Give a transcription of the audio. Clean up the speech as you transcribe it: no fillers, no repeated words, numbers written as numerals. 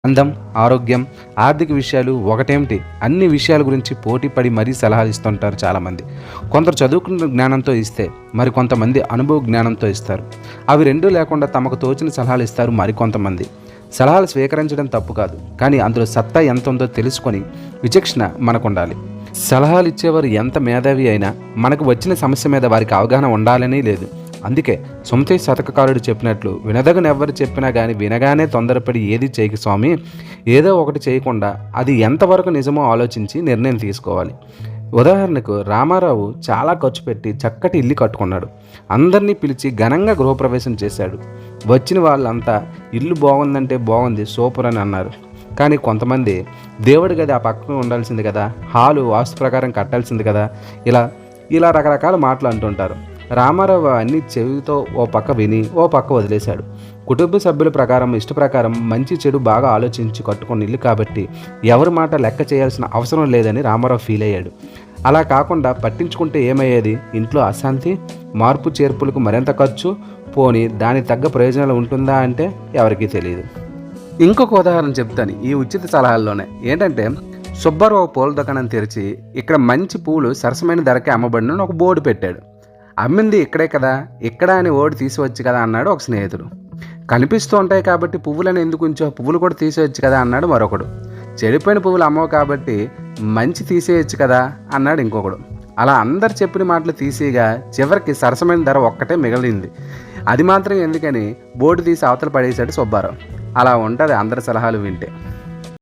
అందం, ఆరోగ్యం, ఆర్థిక విషయాలు ఒకటేమిటి అన్ని విషయాల గురించి పోటీ పడి మరీ సలహాలు ఇస్తుంటారు చాలామంది. కొందరు చదువుకున్న జ్ఞానంతో ఇస్తే మరికొంతమంది అనుభవ జ్ఞానంతో ఇస్తారు. అవి రెండూ లేకుండా తమకు తోచిన సలహాలు ఇస్తారు మరికొంతమంది. సలహాలు స్వీకరించడం తప్పు కాదు, కానీ అందులో సత్తా ఎంత ఉందో తెలుసుకొని విచక్షణ మనకుండాలి. సలహాలు ఇచ్చేవారు ఎంత మేధావి అయినా మనకు వచ్చిన సమస్య మీద వారికి అవగాహన ఉండాలని లేదు. అందుకే సుమతి శతకకారుడు చెప్పినట్లు వినదగనెవ్వరు చెప్పినా కానీ వినగానే తొందరపడి ఏది చేయకు స్వామి, ఏదో ఒకటి చేయకుండా అది ఎంతవరకు నిజమో ఆలోచించి నిర్ణయం తీసుకోవాలి. ఉదాహరణకు రామారావు చాలా ఖర్చు పెట్టి చక్కటి ఇల్లు కట్టుకున్నాడు. అందరినీ పిలిచి ఘనంగా గృహప్రవేశం చేశాడు. వచ్చిన వాళ్ళంతా ఇల్లు బాగుందంటే బాగుంది, సూపర్ అని అన్నారు. కానీ కొంతమంది దేవుడి గది ఆ పక్కన ఉండాల్సింది కదా, హాలు వాస్తు ప్రకారం కట్టాల్సింది కదా, ఇలా ఇలా రకరకాల మాటలు అంటుంటారు. రామారావు అన్ని చెవితో ఓ పక్క విని ఓ పక్క వదిలేశాడు. కుటుంబ సభ్యుల ప్రకారం ఇష్ట ప్రకారం మంచి చెడు బాగా ఆలోచించి కట్టుకున్న ఇల్లు కాబట్టి ఎవరి మాట లెక్క చేయాల్సిన అవసరం లేదని రామారావు ఫీల్ అయ్యాడు. అలా కాకుండా పట్టించుకుంటే ఏమయ్యేది? ఇంట్లో అశాంతి, మార్పు చేర్పులకు మరింత ఖర్చు, పోని దానికి తగ్గ ప్రయోజనాలు ఉంటుందా అంటే ఎవరికీ తెలియదు. ఇంకొక ఉదాహరణ చెప్తాను ఈ ఉచిత సలహాల్లోనే. ఏంటంటే, సుబ్బారావు పూల దుకాణం తెరిచి ఇక్కడ మంచి పూలు సరసమైన ధరకే అమ్మబడిన ఒక బోర్డు పెట్టాడు. అమ్మింది ఇక్కడే కదా, ఇక్కడ అని ఓడి తీసివచ్చు కదా అన్నాడు ఒక స్నేహితుడు. కనిపిస్తూ ఉంటాయి కాబట్టి పువ్వులను ఎందుకు ఉంచో, పువ్వులు కూడా తీసేయచ్చు కదా అన్నాడు మరొకడు. చెడిపోయిన పువ్వులు అమ్మవు కాబట్టి మంచి తీసేయచ్చు కదా అన్నాడు ఇంకొకడు. అలా అందరు చెప్పిన మాటలు తీసేయగా చివరికి సరసమైన ధర ఒక్కటే మిగిలింది. అది మాత్రం ఎందుకని బోర్డు తీసి అవతల పడేశాడు సుబ్బారావు. అలా ఉంటుంది అందరి సలహాలు వింటే.